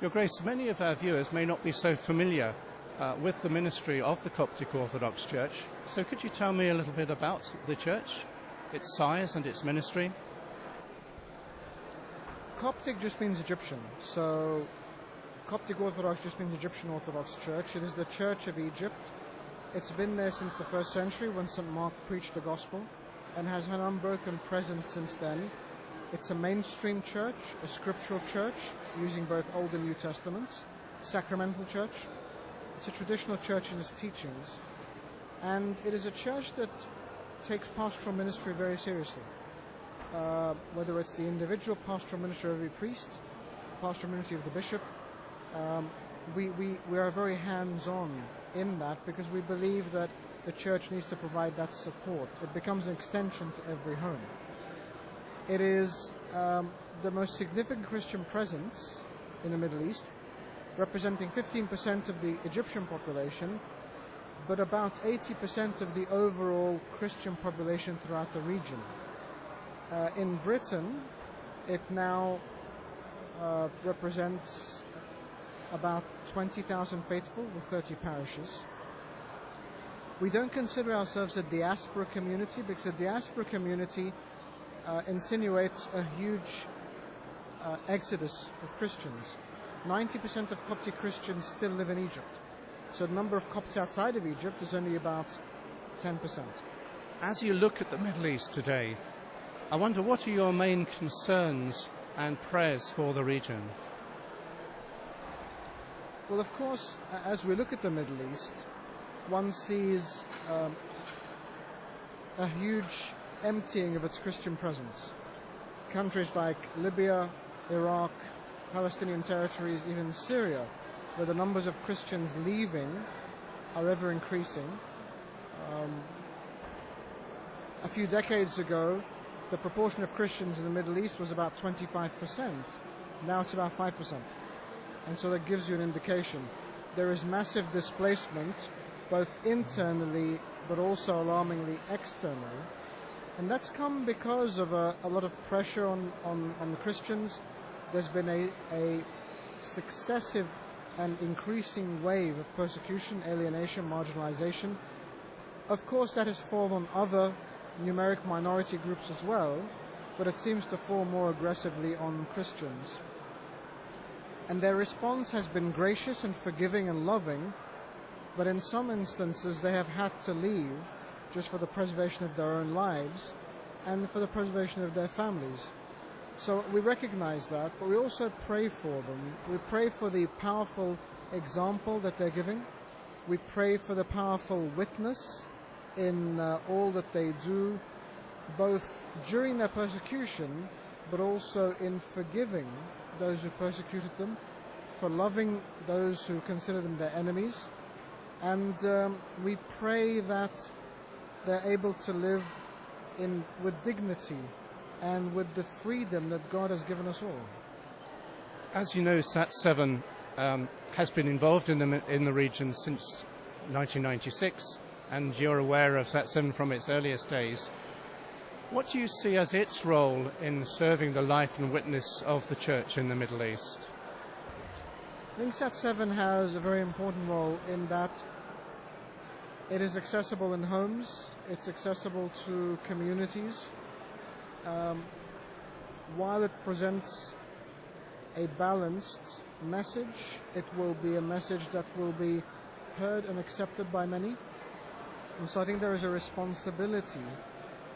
Your Grace, many of our viewers may not be so familiar with the ministry of the Coptic Orthodox Church, so could you tell me a little bit about the church, its size and its ministry? Coptic just means Egyptian, so Coptic Orthodox just means Egyptian Orthodox Church. It is the Church of Egypt. It's been there since the 1st century when St. Mark preached the Gospel and has had an unbroken presence since then. It's a mainstream church, a scriptural church using both Old and New Testaments, sacramental church. It's a traditional church in its teachings, and it is a church that takes pastoral ministry very seriously. Whether it's the individual pastoral ministry of every priest, pastoral ministry of the bishop, we are very hands-on in that because we believe that the church needs to provide that support. It becomes an extension to every home. It is the most significant Christian presence in the Middle East, representing 15% of the Egyptian population, but about 80% of the overall Christian population throughout the region. In Britain, it now represents about 20,000 faithful with 30 parishes. We don't consider ourselves a diaspora community because the diaspora community insinuates a huge exodus of Christians. 90% of Coptic Christians still live in Egypt. So the number of Copts outside of Egypt is only about 10%. As you look at the Middle East today, I wonder, what are your main concerns and prayers for the region? Well, of course, as we look at the Middle East, one sees a huge emptying of its Christian presence. Countries like Libya, Iraq, Palestinian territories, even Syria, where the numbers of Christians leaving are ever increasing. A few decades ago, the proportion of Christians in the Middle East was about 25%. Now it's about 5%. And so that gives you an indication. There is massive displacement, both internally but also alarmingly externally. And that's come because of a lot of pressure on the Christians. There's been a successive and increasing wave of persecution, alienation, marginalization. Of course, that has fallen on other numeric minority groups as well, but it seems to fall more aggressively on Christians. And their response has been gracious and forgiving and loving, but in some instances they have had to leave just for the preservation of their own lives and for the preservation of their families. So we recognize that, but we also pray for them. We pray for the powerful example that they're giving. We pray for the powerful witness in all that they do, both during their persecution, but also in forgiving those who persecuted them, for loving those who consider them their enemies. And we pray that they're able to live with dignity and with the freedom that God has given us all. As you know, Sat7 has been involved in the region since 1996, and you're aware of Sat7 from its earliest days. What do you see as its role in serving the life and witness of the Church in the Middle East? I think Sat7 has a very important role in that it is accessible in homes, it's accessible to communities. While it presents a balanced message, it will be a message that will be heard and accepted by many. And so I think there is a responsibility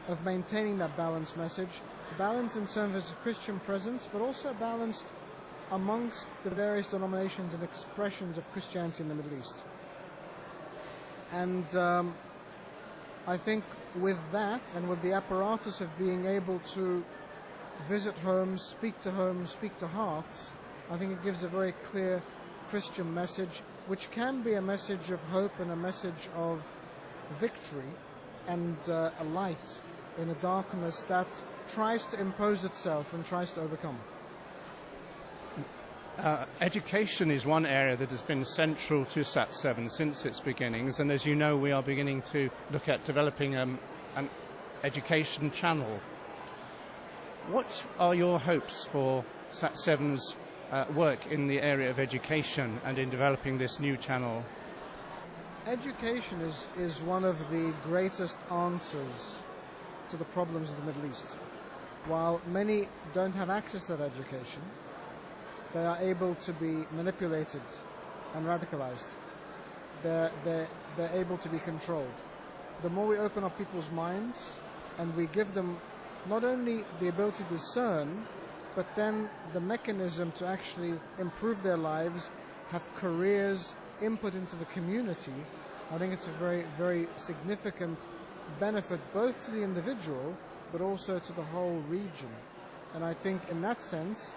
of maintaining that balanced message, balance in terms of Christian presence, but also balanced amongst the various denominations and expressions of Christianity in the Middle East. And I think with that and with the apparatus of being able to visit homes, speak to hearts, I think it gives a very clear Christian message, which can be a message of hope and a message of victory and a light in a darkness that tries to impose itself and tries to overcome. Education is one area that has been central to Sat7 since its beginnings, and as you know, we are beginning to look at developing an education channel. What are your hopes for Sat7's work in the area of education and in developing this new channel? Education is one of the greatest answers to the problems of the Middle East. While many don't have access to that education, they are able to be manipulated and radicalized. They're able to be controlled. The more we open up people's minds and we give them not only the ability to discern, but then the mechanism to actually improve their lives, have careers, input into the community, I think it's a very, very significant benefit both to the individual but also to the whole region. And I think in that sense,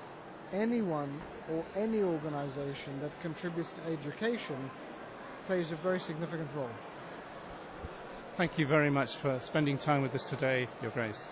anyone or any organization that contributes to education plays a very significant role. Thank you very much for spending time with us today, Your Grace.